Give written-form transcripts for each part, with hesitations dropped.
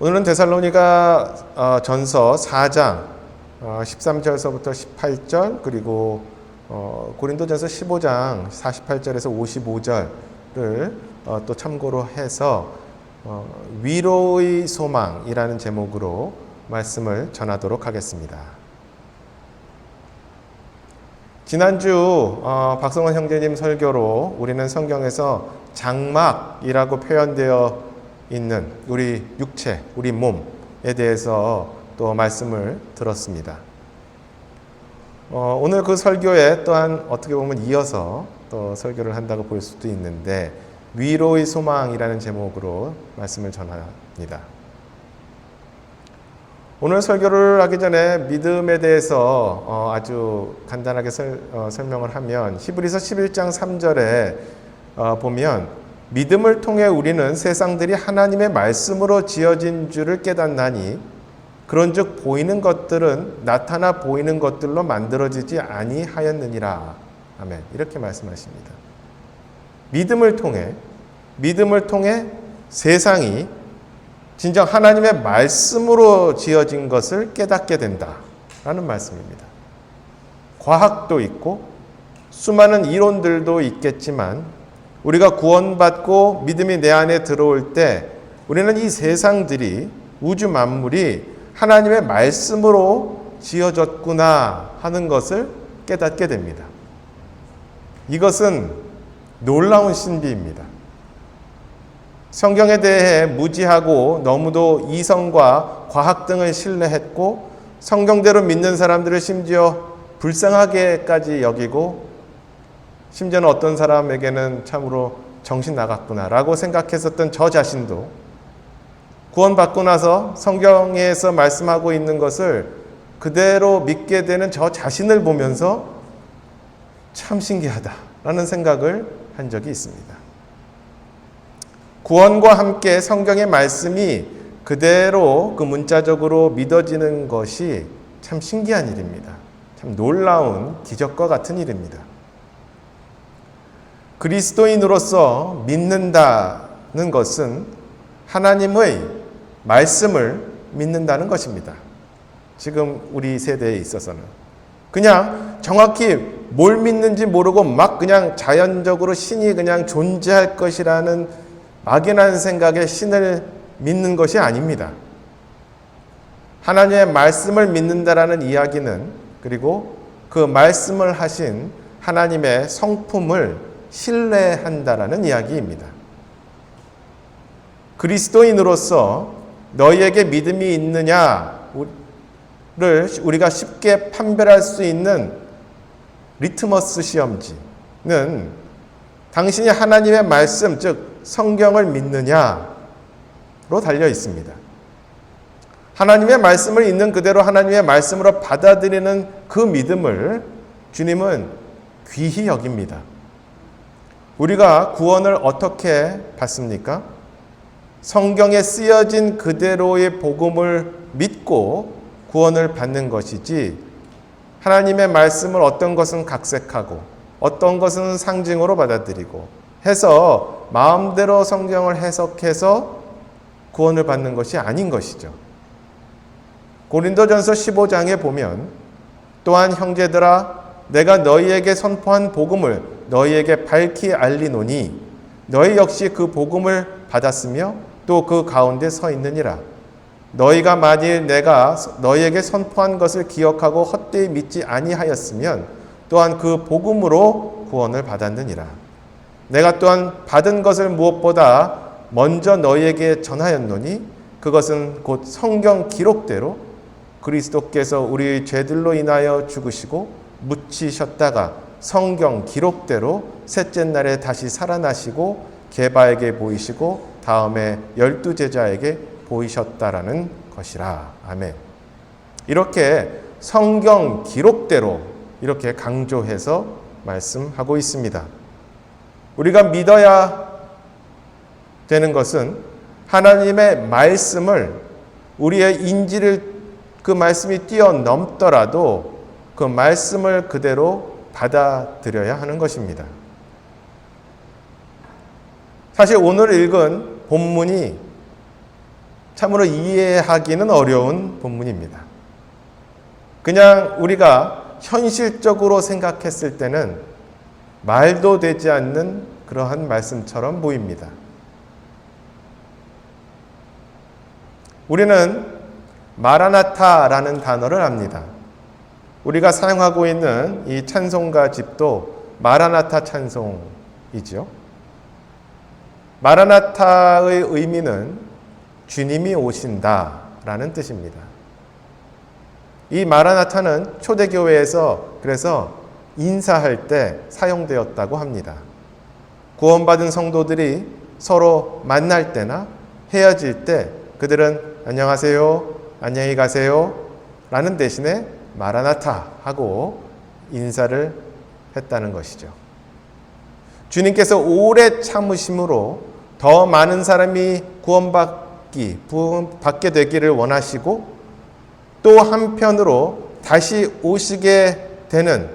오늘은 데살로니가 전서 4장 13절서부터 18절 그리고 고린도전서 15장 48절에서 55절을 또 참고로 해서 위로의 소망이라는 제목으로 말씀을 전하도록 하겠습니다. 지난주 박성원 형제님 설교로 우리는 성경에서 장막이라고 표현되어 있는 우리 육체, 우리 몸에 대해서 또 말씀을 들었습니다. 오늘 그 설교에 또한 어떻게 보면 이어서 또 설교를 한다고 볼 수도 있는데 위로의 소망이라는 제목으로 말씀을 전합니다. 오늘 설교를 하기 전에 믿음에 대해서 아주 간단하게 설명을 하면 히브리서 11장 3절에 보면 믿음을 통해 우리는 세상들이 하나님의 말씀으로 지어진 줄을 깨닫나니 그런즉 보이는 것들은 나타나 보이는 것들로 만들어지지 아니하였느니라. 아멘. 이렇게 말씀하십니다. 믿음을 통해 세상이 진정 하나님의 말씀으로 지어진 것을 깨닫게 된다라는 말씀입니다. 과학도 있고 수많은 이론들도 있겠지만 우리가 구원받고 믿음이 내 안에 들어올 때 우리는 이 세상들이 우주 만물이 하나님의 말씀으로 지어졌구나 하는 것을 깨닫게 됩니다. 이것은 놀라운 신비입니다. 성경에 대해 무지하고 너무도 이성과 과학 등을 신뢰했고 성경대로 믿는 사람들을 심지어 불쌍하게까지 여기고 심지어는 어떤 사람에게는 참으로 정신 나갔구나라고 생각했었던 저 자신도 구원받고 나서 성경에서 말씀하고 있는 것을 그대로 믿게 되는 저 자신을 보면서 참 신기하다라는 생각을 한 적이 있습니다. 구원과 함께 성경의 말씀이 그대로 그 문자적으로 믿어지는 것이 참 신기한 일입니다. 참 놀라운 기적과 같은 일입니다. 그리스도인으로서 믿는다는 것은 하나님의 말씀을 믿는다는 것입니다. 지금 우리 세대에 있어서는 그냥 정확히 뭘 믿는지 모르고 막 그냥 자연적으로 신이 그냥 존재할 것이라는 막연한 생각에 신을 믿는 것이 아닙니다. 하나님의 말씀을 믿는다라는 이야기는 그리고 그 말씀을 하신 하나님의 성품을 신뢰한다라는 이야기입니다. 그리스도인으로서 너희에게 믿음이 있느냐를 우리가 쉽게 판별할 수 있는 리트머스 시험지는 당신이 하나님의 말씀, 즉 성경을 믿느냐로 달려 있습니다. 하나님의 말씀을 있는 그대로 하나님의 말씀으로 받아들이는 그 믿음을 주님은 귀히 여깁니다. 우리가 구원을 어떻게 받습니까? 성경에 쓰여진 그대로의 복음을 믿고 구원을 받는 것이지 하나님의 말씀을 어떤 것은 각색하고 어떤 것은 상징으로 받아들이고 해서 마음대로 성경을 해석해서 구원을 받는 것이 아닌 것이죠. 고린도전서 15장에 보면 또한 형제들아 내가 너희에게 선포한 복음을 너희에게 밝히 알리노니 너희 역시 그 복음을 받았으며 또 그 가운데 서 있느니라. 너희가 만일 내가 너희에게 선포한 것을 기억하고 헛되이 믿지 아니하였으면 또한 그 복음으로 구원을 받았느니라. 내가 또한 받은 것을 무엇보다 먼저 너희에게 전하였노니 그것은 곧 성경 기록대로 그리스도께서 우리의 죄들로 인하여 죽으시고 묻히셨다가 성경 기록대로 셋째 날에 다시 살아나시고 게바에게 보이시고 다음에 12 제자에게 보이셨다라는 것이라. 아멘. 이렇게 성경 기록대로 이렇게 강조해서 말씀하고 있습니다. 우리가 믿어야 되는 것은 하나님의 말씀을 우리의 인지를 그 말씀이 뛰어넘더라도 그 말씀을 그대로 받아들여야 하는 것입니다. 사실 오늘 읽은 본문이 참으로 이해하기는 어려운 본문입니다. 그냥 우리가 현실적으로 생각했을 때는 말도 되지 않는 그러한 말씀처럼 보입니다. 우리는 마라나타라는 단어를 압니다. 우리가 사용하고 있는 이 찬송가 집도 마라나타 찬송이죠. 마라나타의 의미는 주님이 오신다라는 뜻입니다. 이 마라나타는 초대교회에서 그래서 인사할 때 사용되었다고 합니다. 구원받은 성도들이 서로 만날 때나 헤어질 때 그들은 안녕하세요, 안녕히 가세요 라는 대신에 마라나타 하고 인사를 했다는 것이죠. 주님께서 오래 참으심으로 더 많은 사람이 구원받게 되기를 원하시고 또 한편으로 다시 오시게 되는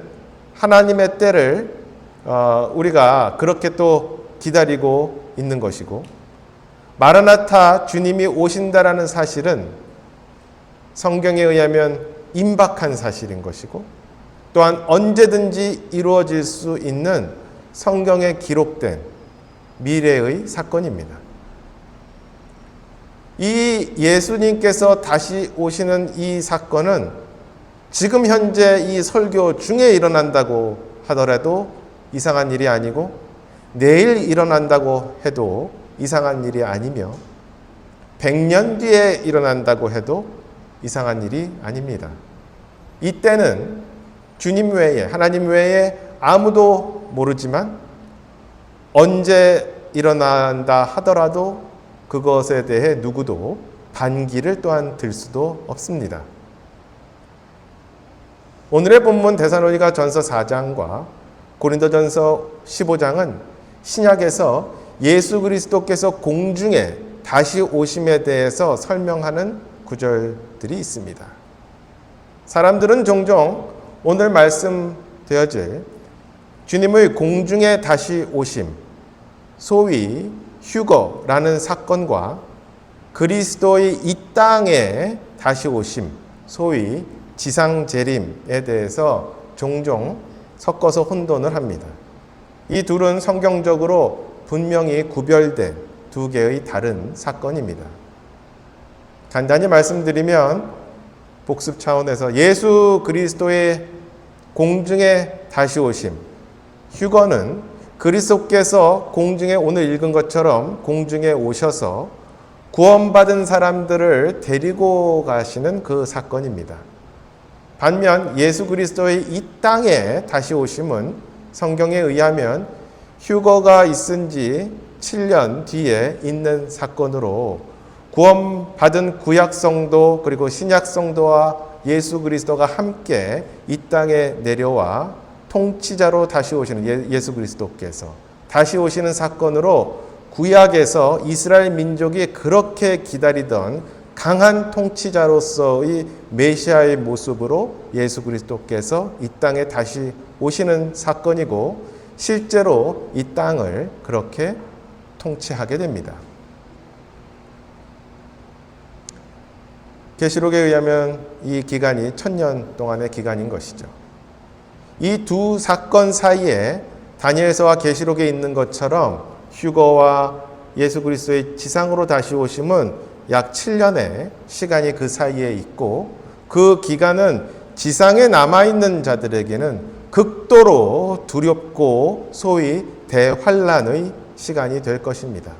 하나님의 때를 우리가 그렇게 또 기다리고 있는 것이고, 마라나타 주님이 오신다라는 사실은 성경에 의하면 임박한 사실인 것이고, 또한 언제든지 이루어질 수 있는 성경에 기록된 미래의 사건입니다. 이 예수님께서 다시 오시는 이 사건은 지금 현재 이 설교 중에 일어난다고 하더라도 이상한 일이 아니고, 내일 일어난다고 해도 이상한 일이 아니며, 100년 뒤에 일어난다고 해도 이상한 일이 아닙니다. 이때는 주님 외에, 하나님 외에 아무도 모르지만 언제 일어난다 하더라도 그것에 대해 누구도 반기를 또한 들 수도 없습니다. 오늘의 본문 데살로니가 전서 4장과 고린도전서 15장은 신약에서 예수 그리스도께서 공중에 다시 오심에 대해서 설명하는 구절들이 있습니다. 사람들은 종종 오늘 말씀되어질 주님의 공중에 다시 오심, 소위 휴거라는 사건과 그리스도의 이 땅에 다시 오심, 소위 지상재림에 대해서 종종 섞어서 혼돈을 합니다. 이 둘은 성경적으로 분명히 구별된 두 개의 다른 사건입니다. 간단히 말씀드리면 복습 차원에서 예수 그리스도의 공중에 다시 오심, 휴거는 그리스도께서 공중에 오늘 읽은 것처럼 공중에 오셔서 구원받은 사람들을 데리고 가시는 그 사건입니다. 반면 예수 그리스도의 이 땅에 다시 오심은 성경에 의하면 휴거가 있은 지 7년 뒤에 있는 사건으로 구원받은 구약성도 그리고 신약성도와 예수 그리스도가 함께 이 땅에 내려와 통치자로 다시 오시는 예수 그리스도께서 다시 오시는 사건으로 구약에서 이스라엘 민족이 그렇게 기다리던 강한 통치자로서의 메시아의 모습으로 예수 그리스도께서 이 땅에 다시 오시는 사건이고, 실제로 이 땅을 그렇게 통치하게 됩니다. 계시록에 의하면 이 기간이 1000년 동안의 기간인 것이죠. 이 두 사건 사이에 다니엘서와 계시록에 있는 것처럼 휴거와 예수 그리스도의 지상으로 다시 오심은 약 7년의 시간이 그 사이에 있고, 그 기간은 지상에 남아있는 자들에게는 극도로 두렵고 소위 대환란의 시간이 될 것입니다.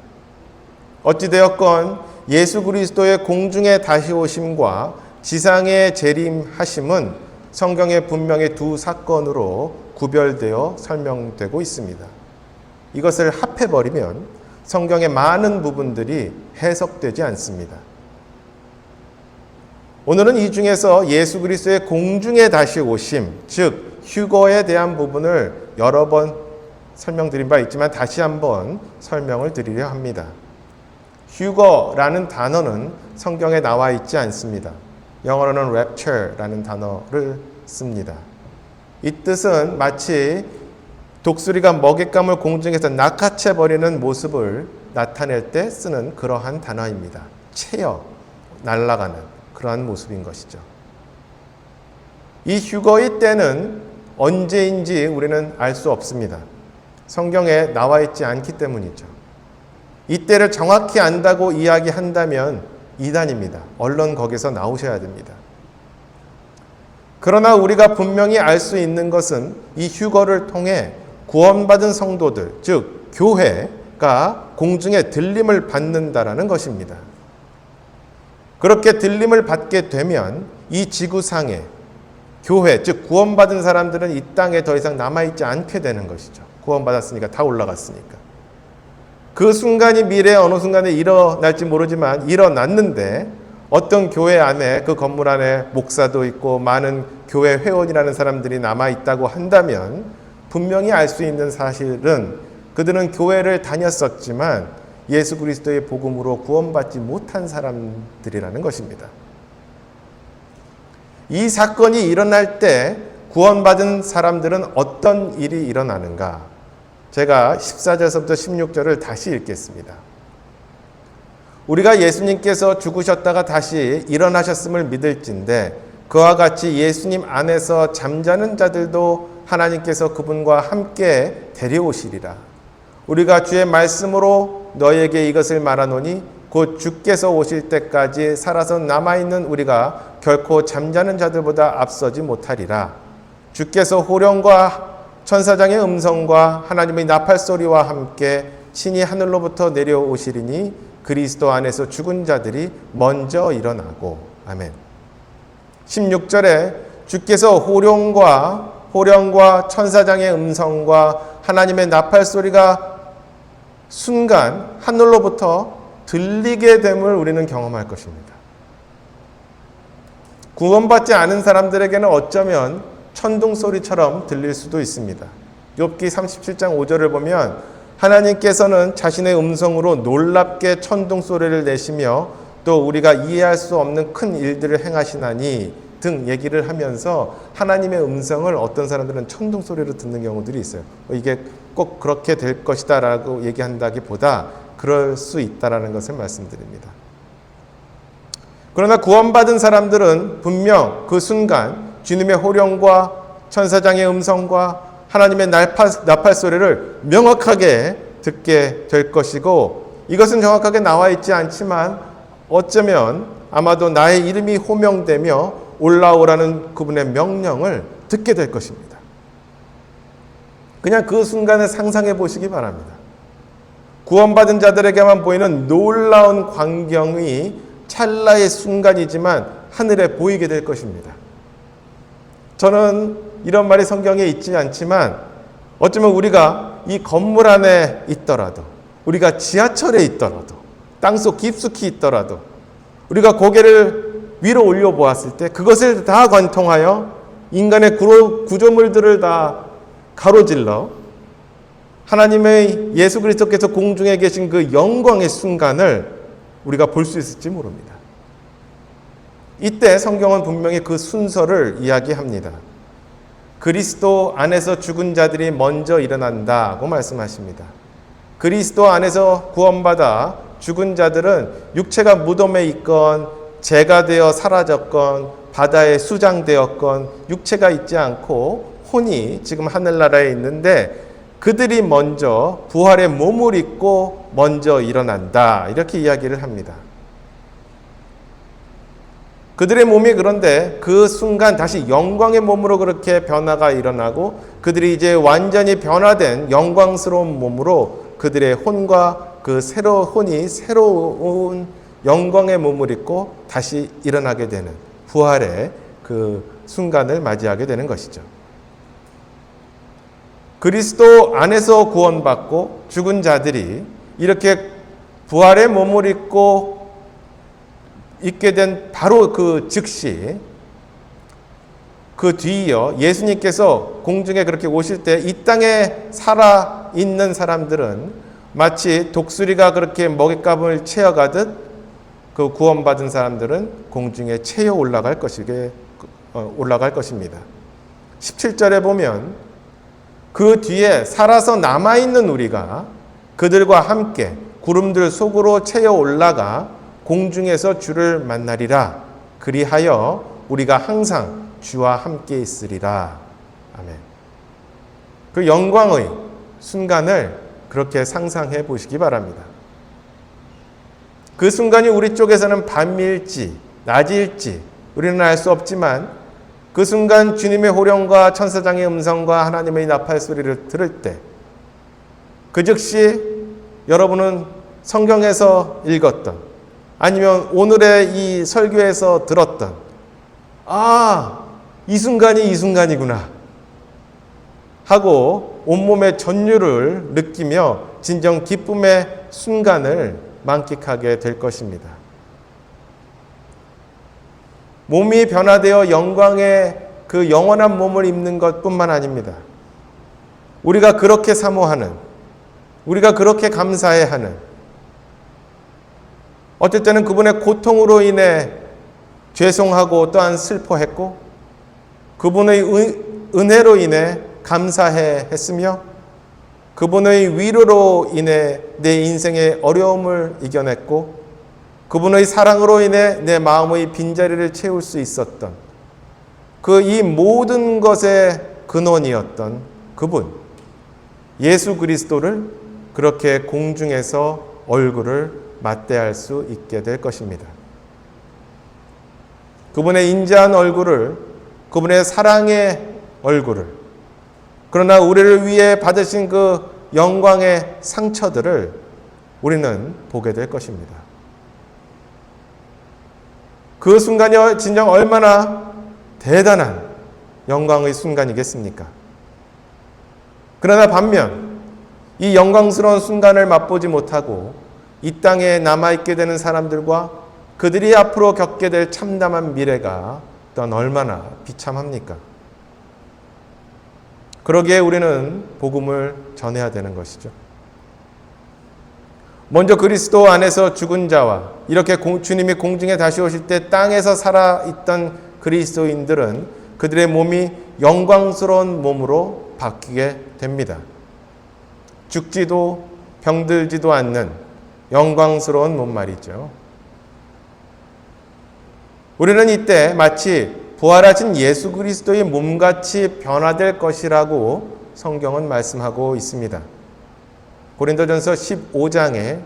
어찌되었건 예수 그리스도의 공중에 다시 오심과 지상의 재림하심은 성경에 분명히 두 사건으로 구별되어 설명되고 있습니다. 이것을 합해버리면 성경의 많은 부분들이 해석되지 않습니다. 오늘은 이 중에서 예수 그리스도의 공중에 다시 오심, 즉 휴거에 대한 부분을 여러 번 설명드린 바 있지만 다시 한번 설명을 드리려 합니다. 휴거라는 단어는 성경에 나와 있지 않습니다. 영어로는 rapture라는 단어를 씁니다. 이 뜻은 마치 독수리가 먹잇감을 공중에서 낚아채 버리는 모습을 나타낼 때 쓰는 그러한 단어입니다. 채여, 날아가는 그러한 모습인 것이죠. 이 휴거의 때는 언제인지 우리는 알 수 없습니다. 성경에 나와 있지 않기 때문이죠. 이 때를 정확히 안다고 이야기한다면 이단입니다. 얼른 거기서 나오셔야 됩니다. 그러나 우리가 분명히 알 수 있는 것은 이 휴거를 통해 구원받은 성도들, 즉 교회가 공중에 들림을 받는다라는 것입니다. 그렇게 들림을 받게 되면 이 지구상에 교회, 즉 구원받은 사람들은 이 땅에 더 이상 남아있지 않게 되는 것이죠. 구원받았으니까 다 올라갔으니까. 그 순간이 미래에 어느 순간에 일어날지 모르지만 일어났는데 어떤 교회 안에 그 건물 안에 목사도 있고 많은 교회 회원이라는 사람들이 남아있다고 한다면 분명히 알 수 있는 사실은 그들은 교회를 다녔었지만 예수 그리스도의 복음으로 구원받지 못한 사람들이라는 것입니다. 이 사건이 일어날 때 구원받은 사람들은 어떤 일이 일어나는가? 제가 14절에서부터 16절을 다시 읽겠습니다. 우리가 예수님께서 죽으셨다가 다시 일어나셨음을 믿을진데 그와 같이 예수님 안에서 잠자는 자들도 하나님께서 그분과 함께 데려오시리라. 우리가 주의 말씀으로 너에게 이것을 말하노니 곧 주께서 오실 때까지 살아서 남아있는 우리가 결코 잠자는 자들보다 앞서지 못하리라. 주께서 호령과 천사장의 음성과 하나님의 나팔소리와 함께 신이 하늘로부터 내려오시리니 그리스도 안에서 죽은 자들이 먼저 일어나고. 아멘. 16절에 주께서 호령과 천사장의 음성과 하나님의 나팔소리가 순간 하늘로부터 들리게 됨을 우리는 경험할 것입니다. 구원받지 않은 사람들에게는 어쩌면 천둥소리처럼 들릴 수도 있습니다. 욥기 37장 5절을 보면 하나님께서는 자신의 음성으로 놀랍게 천둥소리를 내시며 또 우리가 이해할 수 없는 큰 일들을 행하시나니 등 얘기를 하면서 하나님의 음성을 어떤 사람들은 천둥소리로 듣는 경우들이 있어요. 이게 꼭 그렇게 될 것이다 라고 얘기한다기보다 그럴 수 있다라는 것을 말씀드립니다. 그러나 구원받은 사람들은 분명 그 순간 주님의 호령과 천사장의 음성과 하나님의 나팔소리를 명확하게 듣게 될 것이고 이것은 정확하게 나와 있지 않지만 어쩌면 아마도 나의 이름이 호명되며 올라오라는 그분의 명령을 듣게 될 것입니다. 그냥 그 순간을 상상해 보시기 바랍니다. 구원받은 자들에게만 보이는 놀라운 광경이 찰나의 순간이지만 하늘에 보이게 될 것입니다. 저는 이런 말이 성경에 있지 않지만 어쩌면 우리가 이 건물 안에 있더라도 우리가 지하철에 있더라도 땅속 깊숙이 있더라도 우리가 고개를 위로 올려보았을 때 그것을 다 관통하여 인간의 구조물들을 다 가로질러 하나님의 예수 그리스도께서 공중에 계신 그 영광의 순간을 우리가 볼 수 있을지 모릅니다. 이때 성경은 분명히 그 순서를 이야기합니다. 그리스도 안에서 죽은 자들이 먼저 일어난다고 말씀하십니다. 그리스도 안에서 구원받아 죽은 자들은 육체가 무덤에 있건 재가 되어 사라졌건 바다에 수장되었건 육체가 있지 않고 혼이 지금 하늘나라에 있는데 그들이 먼저 부활의 몸을 입고 먼저 일어난다 이렇게 이야기를 합니다. 그들의 몸이 그런데 그 순간 다시 영광의 몸으로 그렇게 변화가 일어나고 그들이 이제 완전히 변화된 영광스러운 몸으로 그들의 혼과 그 혼이 새로운 영광의 몸을 입고 다시 일어나게 되는 부활의 그 순간을 맞이하게 되는 것이죠. 그리스도 안에서 구원받고 죽은 자들이 이렇게 부활의 몸을 입고 있게 된 바로 그 즉시 그 뒤이어 예수님께서 공중에 그렇게 오실 때 이 땅에 살아있는 사람들은 마치 독수리가 그렇게 먹잇감을 채어가듯 그 구원받은 사람들은 공중에 채어 올라갈 것입니다. 17절에 보면 그 뒤에 살아서 남아있는 우리가 그들과 함께 구름들 속으로 채어 올라가 공중에서 주를 만나리라. 그리하여 우리가 항상 주와 함께 있으리라. 아멘. 그 영광의 순간을 그렇게 상상해 보시기 바랍니다. 그 순간이 우리 쪽에서는 밤일지 낮일지 우리는 알 수 없지만 그 순간 주님의 호령과 천사장의 음성과 하나님의 나팔 소리를 들을 때 그 즉시 여러분은 성경에서 읽었던 아니면 오늘의 이 설교에서 들었던 이 순간이 이 순간이구나 하고 온몸의 전율을 느끼며 진정 기쁨의 순간을 만끽하게 될 것입니다. 몸이 변화되어 영광의 그 영원한 몸을 입는 것뿐만 아닙니다. 우리가 그렇게 사모하는, 우리가 그렇게 감사해하는, 어떨 때는 그분의 고통으로 인해 죄송하고 또한 슬퍼했고 그분의 은혜로 인해 감사해 했으며 그분의 위로로 인해 내 인생의 어려움을 이겨냈고 그분의 사랑으로 인해 내 마음의 빈자리를 채울 수 있었던 그 이 모든 것의 근원이었던 그분 예수 그리스도를 그렇게 공중에서 얼굴을 맞대할 수 있게 될 것입니다. 그분의 인자한 얼굴을, 그분의 사랑의 얼굴을, 그러나 우리를 위해 받으신 그 영광의 상처들을 우리는 보게 될 것입니다. 그 순간이 진정 얼마나 대단한 영광의 순간이겠습니까? 그러나 반면 이 영광스러운 순간을 맛보지 못하고 이 땅에 남아있게 되는 사람들과 그들이 앞으로 겪게 될 참담한 미래가 또한 얼마나 비참합니까? 그러기에 우리는 복음을 전해야 되는 것이죠. 먼저 그리스도 안에서 죽은 자와 이렇게 주님이 공중에 다시 오실 때 땅에서 살아있던 그리스도인들은 그들의 몸이 영광스러운 몸으로 바뀌게 됩니다. 죽지도 병들지도 않는 영광스러운 몸 말이죠. 우리는 이때 마치 부활하신 예수 그리스도의 몸같이 변화될 것이라고 성경은 말씀하고 있습니다. 고린도전서 15장에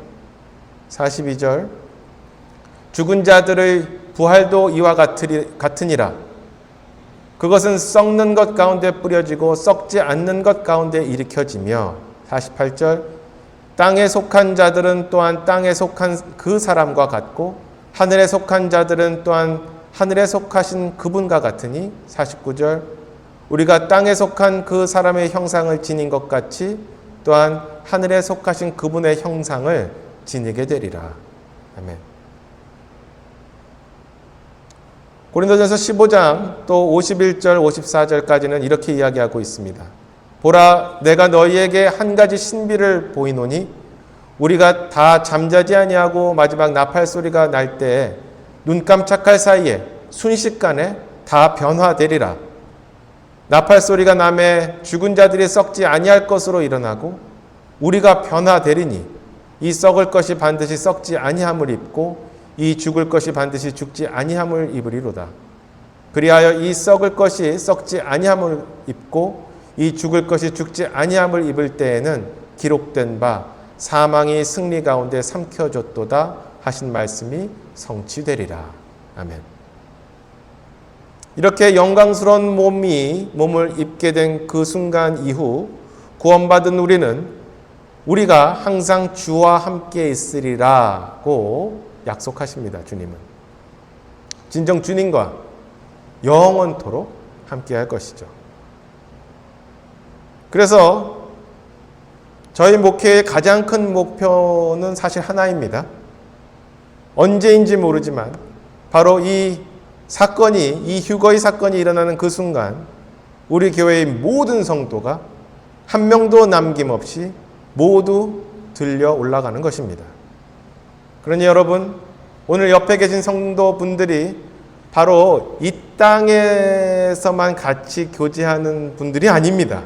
42절 죽은 자들의 부활도 이와 같으니라. 그것은 썩는 것 가운데 뿌려지고 썩지 않는 것 가운데 일으켜지며 48절 땅에 속한 자들은 또한 땅에 속한 그 사람과 같고 하늘에 속한 자들은 또한 하늘에 속하신 그분과 같으니 49절 우리가 땅에 속한 그 사람의 형상을 지닌 것 같이 또한 하늘에 속하신 그분의 형상을 지니게 되리라. 아멘. 고린도전서 15장 또 51절 54절까지는 이렇게 이야기하고 있습니다. 보라 내가 너희에게 한 가지 신비를 보이노니 우리가 다 잠자지 아니하고 마지막 나팔 소리가 날 때에 눈 깜짝할 사이에 순식간에 다 변화되리라. 나팔 소리가 나매 죽은 자들이 썩지 아니할 것으로 일어나고 우리가 변화되리니 이 썩을 것이 반드시 썩지 아니함을 입고 이 죽을 것이 반드시 죽지 아니함을 입으리로다. 그리하여 이 썩을 것이 썩지 아니함을 입고 이 죽을 것이 죽지 아니함을 입을 때에는 기록된 바 사망이 승리 가운데 삼켜졌도다 하신 말씀이 성취되리라. 아멘. 이렇게 영광스러운 몸을 입게 된 그 순간 이후 구원받은 우리는 우리가 항상 주와 함께 있으리라고 약속하십니다. 주님은 진정 주님과 영원토록 함께 할 것이죠. 그래서 저희 목회의 가장 큰 목표는 사실 하나입니다. 언제인지 모르지만 바로 이 휴거의 사건이 일어나는 그 순간 우리 교회의 모든 성도가 한 명도 남김없이 모두 들려 올라가는 것입니다. 그러니 여러분, 오늘 옆에 계신 성도분들이 바로 이 땅에서만 같이 교제하는 분들이 아닙니다.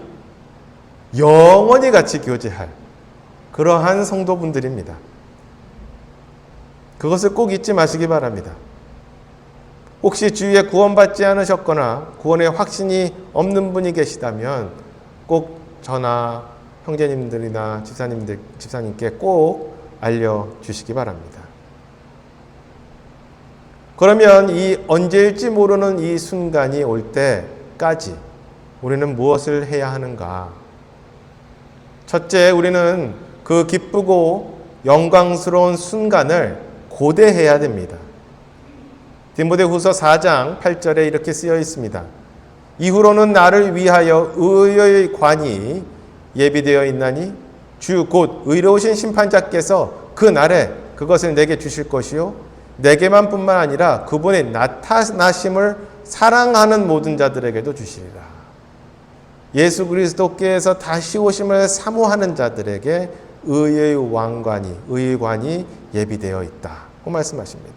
영원히 같이 교제할 그러한 성도분들입니다. 그것을 꼭 잊지 마시기 바랍니다. 혹시 주위에 구원받지 않으셨거나 구원의 확신이 없는 분이 계시다면 꼭 저나 형제님들이나 집사님께 꼭 알려주시기 바랍니다. 그러면 이 언제일지 모르는 이 순간이 올 때까지 우리는 무엇을 해야 하는가? 첫째, 우리는 그 기쁘고 영광스러운 순간을 고대해야 됩니다. 디모데후서 4장 8절에 이렇게 쓰여 있습니다. 이후로는 나를 위하여 의의 관이 예비되어 있나니 주 곧 의로우신 심판자께서 그 날에 그것을 내게 주실 것이요 내게만 뿐만 아니라 그분의 나타나심을 사랑하는 모든 자들에게도 주시리라. 예수 그리스도께서 다시 오심을 사모하는 자들에게 의의 관이 예비되어 있다고 말씀하십니다.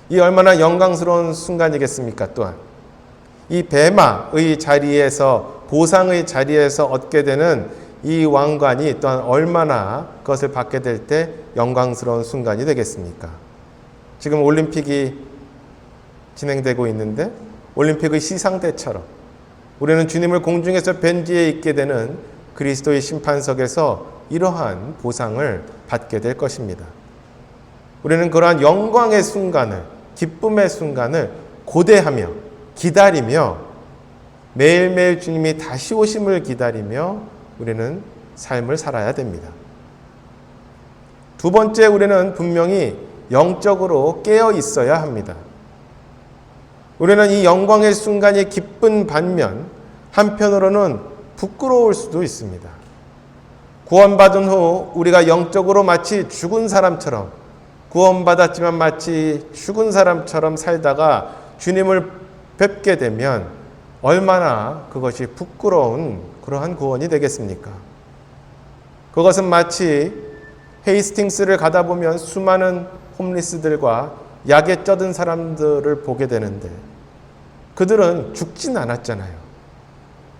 이 얼마나 영광스러운 순간이겠습니까? 또한 이 베마의 자리에서, 보상의 자리에서 얻게 되는 이 왕관이 또한 얼마나 그것을 받게 될 때 영광스러운 순간이 되겠습니까? 지금 올림픽이 진행되고 있는데 올림픽의 시상대처럼 우리는 주님을 공중에서 뵌 뒤에 있게 되는 그리스도의 심판석에서 이러한 보상을 받게 될 것입니다. 우리는 그러한 영광의 순간을, 기쁨의 순간을 고대하며 기다리며 매일매일 주님이 다시 오심을 기다리며 우리는 삶을 살아야 됩니다. 두 번째, 우리는 분명히 영적으로 깨어 있어야 합니다. 우리는 이 영광의 순간이 기쁜 반면 한편으로는 부끄러울 수도 있습니다. 구원받은 후 우리가 영적으로 마치 죽은 사람처럼, 구원받았지만 마치 죽은 사람처럼 살다가 주님을 뵙게 되면 얼마나 그것이 부끄러운 그러한 구원이 되겠습니까? 그것은 마치 헤이스팅스를 가다 보면 수많은 홈리스들과 약에 쩌든 사람들을 보게 되는데 그들은 죽진 않았잖아요.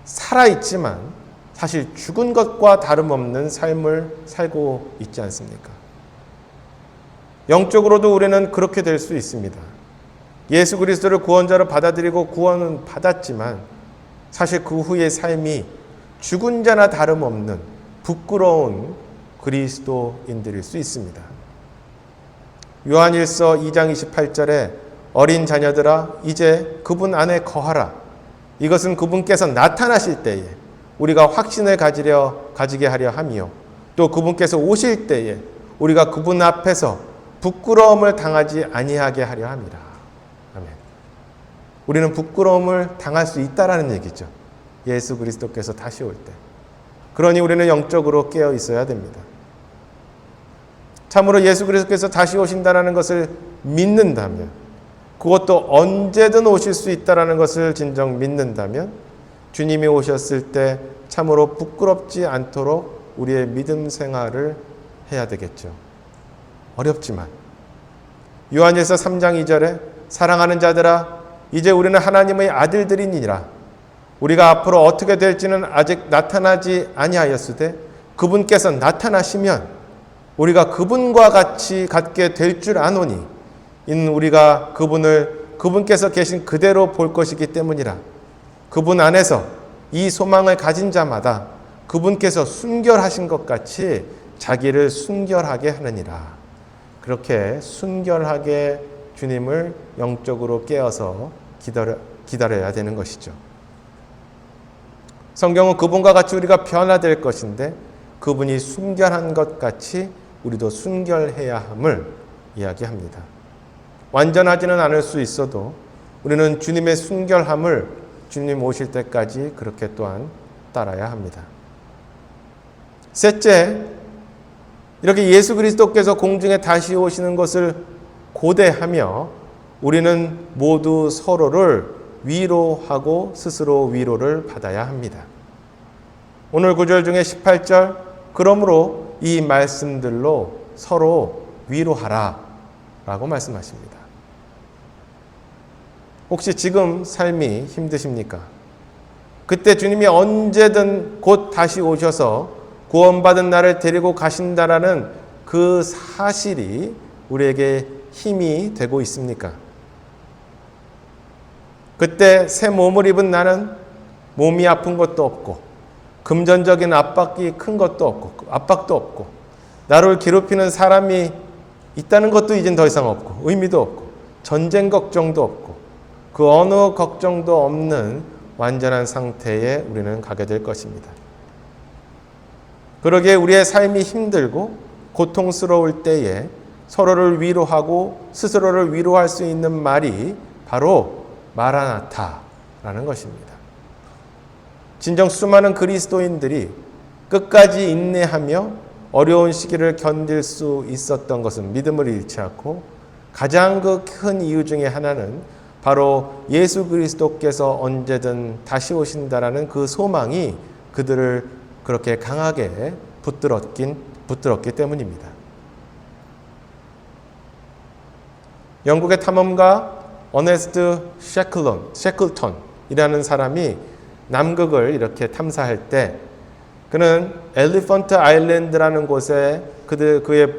살아있지만 사실 죽은 것과 다름없는 삶을 살고 있지 않습니까? 영적으로도 우리는 그렇게 될 수 있습니다. 예수 그리스도를 구원자로 받아들이고 구원은 받았지만 사실 그 후의 삶이 죽은 자나 다름없는 부끄러운 그리스도인들일 수 있습니다. 요한일서 2장 28절에 어린 자녀들아 이제 그분 안에 거하라. 이것은 그분께서 나타나실 때에 우리가 확신을 가지게 하려 함이요 또 그분께서 오실 때에 우리가 그분 앞에서 부끄러움을 당하지 아니하게 하려 함이라. 아멘. 우리는 부끄러움을 당할 수 있다라는 얘기죠. 예수 그리스도께서 다시 올 때. 그러니 우리는 영적으로 깨어 있어야 됩니다. 참으로 예수 그리스도께서 다시 오신다는 것을 믿는다면, 그것도 언제든 오실 수 있다는 것을 진정 믿는다면 주님이 오셨을 때 참으로 부끄럽지 않도록 우리의 믿음 생활을 해야 되겠죠. 어렵지만 요한일서 3장 2절에 사랑하는 자들아 이제 우리는 하나님의 아들들이니라. 우리가 앞으로 어떻게 될지는 아직 나타나지 아니하였으되 그분께서 나타나시면 우리가 그분과 같이 갖게 될 줄 아노니 이는 우리가 그분께서 계신 그대로 볼 것이기 때문이라. 그분 안에서 이 소망을 가진 자마다 그분께서 순결하신 것 같이 자기를 순결하게 하느니라. 그렇게 순결하게 주님을 영적으로 깨어서 기다려야 되는 것이죠. 성경은 그분과 같이 우리가 변화될 것인데 그분이 순결한 것 같이 우리도 순결해야 함을 이야기합니다. 완전하지는 않을 수 있어도 우리는 주님의 순결함을 주님 오실 때까지 그렇게 또한 따라야 합니다. 셋째, 이렇게 예수 그리스도께서 공중에 다시 오시는 것을 고대하며 우리는 모두 서로를 위로하고 스스로 위로를 받아야 합니다. 오늘 구절 중에 18절, 그러므로 이 말씀들로 서로 위로하라 라고 말씀하십니다. 혹시 지금 삶이 힘드십니까? 그때 주님이 언제든 곧 다시 오셔서 구원받은 나를 데리고 가신다라는 그 사실이 우리에게 힘이 되고 있습니까? 그때 새 몸을 입은 나는 몸이 아픈 것도 없고 금전적인 압박이 큰 것도 없고 압박도 없고 나를 괴롭히는 사람이 있다는 것도 이젠 더 이상 없고 의미도 없고 전쟁 걱정도 없고 그 어느 걱정도 없는 완전한 상태에 우리는 가게 될 것입니다. 그러기에 우리의 삶이 힘들고 고통스러울 때에 서로를 위로하고 스스로를 위로할 수 있는 말이 바로 마라나타라는 것입니다. 진정 수많은 그리스도인들이 끝까지 인내하며 어려운 시기를 견딜 수 있었던 것은 믿음을 잃지 않고 가장 그 큰 이유 중에 하나는 바로 예수 그리스도께서 언제든 다시 오신다라는 그 소망이 그들을 그렇게 강하게 붙들었기 때문입니다. 영국의 탐험가 어네스트 셰클턴이라는 사람이 남극을 이렇게 탐사할 때 그는 엘리펀트 아일랜드라는 곳에 그의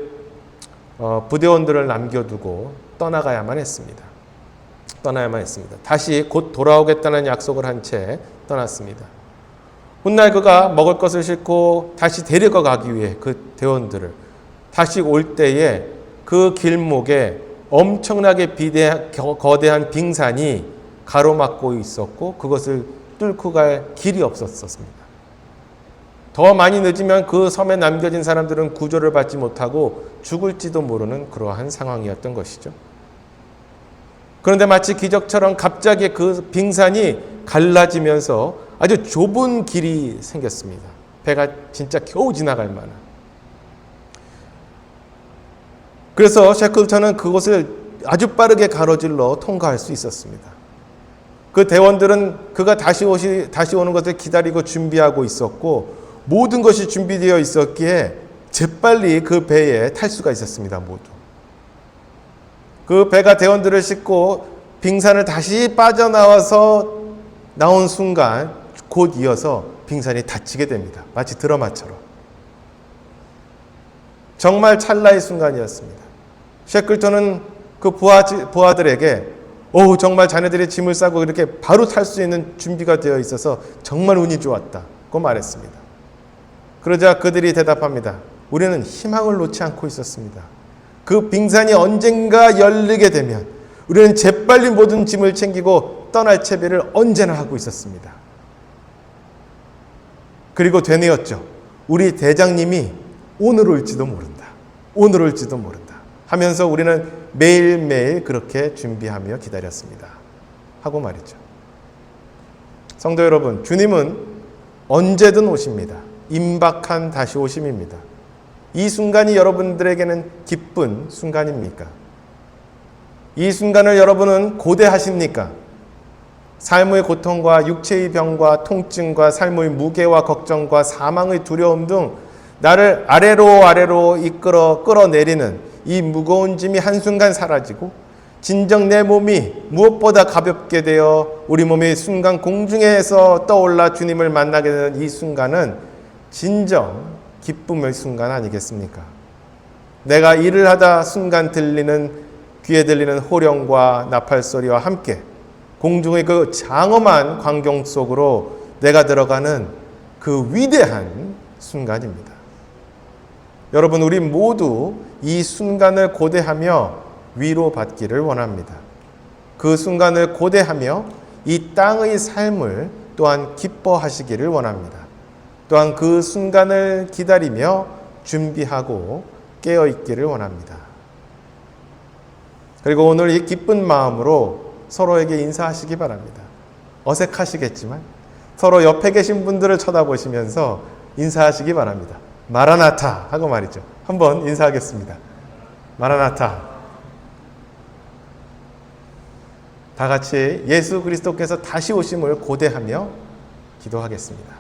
부대원들을 남겨두고 떠나야만 했습니다. 다시 곧 돌아오겠다는 약속을 한 채 떠났습니다. 훗날 그가 먹을 것을 싣고 다시 데리고 가기 위해 그 대원들을 다시 올 때에 그 길목에 엄청나게 거대한 빙산이 가로막고 있었고 그것을 뚫고 갈 길이 없었습니다. 더 많이 늦으면 그 섬에 남겨진 사람들은 구조를 받지 못하고 죽을지도 모르는 그러한 상황이었던 것이죠. 그런데 마치 기적처럼 갑자기 그 빙산이 갈라지면서 아주 좁은 길이 생겼습니다. 배가 진짜 겨우 지나갈 만한. 그래서 셰클턴은 그곳을 아주 빠르게 가로질러 통과할 수 있었습니다. 그 대원들은 그가 다시 오는 것을 기다리고 준비하고 있었고 모든 것이 준비되어 있었기에 재빨리 그 배에 탈 수가 있었습니다. 모두. 그 배가 대원들을 싣고 빙산을 다시 빠져나와서 나온 순간 곧 이어서 빙산이 닫히게 됩니다. 마치 드라마처럼. 정말 찰나의 순간이었습니다. 셰클턴은 그 부하들에게 정말 자네들이 짐을 싸고 이렇게 바로 탈 수 있는 준비가 되어 있어서 정말 운이 좋았다고 말했습니다. 그러자 그들이 대답합니다. 우리는 희망을 놓지 않고 있었습니다. 그 빙산이 언젠가 열리게 되면 우리는 재빨리 모든 짐을 챙기고 떠날 채비를 언제나 하고 있었습니다. 그리고 되뇌었죠. 우리 대장님이 오늘 올지도 모른다. 하면서 우리는 매일매일 그렇게 준비하며 기다렸습니다. 하고 말이죠. 성도 여러분, 주님은 언제든 오십니다. 임박한 다시 오심입니다. 이 순간이 여러분들에게는 기쁜 순간입니까? 이 순간을 여러분은 고대하십니까? 삶의 고통과 육체의 병과 통증과 삶의 무게와 걱정과 사망의 두려움 등 나를 아래로 끌어내리는 이 무거운 짐이 한순간 사라지고 진정 내 몸이 무엇보다 가볍게 되어 우리 몸이 순간 공중에서 떠올라 주님을 만나게 되는 이 순간은 진정 기쁨의 순간 아니겠습니까? 내가 일을 하다 순간 귀에 들리는 호령과 나팔소리와 함께 공중의 그 장엄한 광경 속으로 내가 들어가는 그 위대한 순간입니다. 여러분, 우리 모두 이 순간을 고대하며 위로받기를 원합니다. 그 순간을 고대하며 이 땅의 삶을 또한 기뻐하시기를 원합니다. 또한 그 순간을 기다리며 준비하고 깨어있기를 원합니다. 그리고 오늘 이 기쁜 마음으로 서로에게 인사하시기 바랍니다. 어색하시겠지만 서로 옆에 계신 분들을 쳐다보시면서 인사하시기 바랍니다. 마라나타 하고 말이죠. 한번 인사하겠습니다. 마라나타. 다 같이 예수 그리스도께서 다시 오심을 고대하며 기도하겠습니다.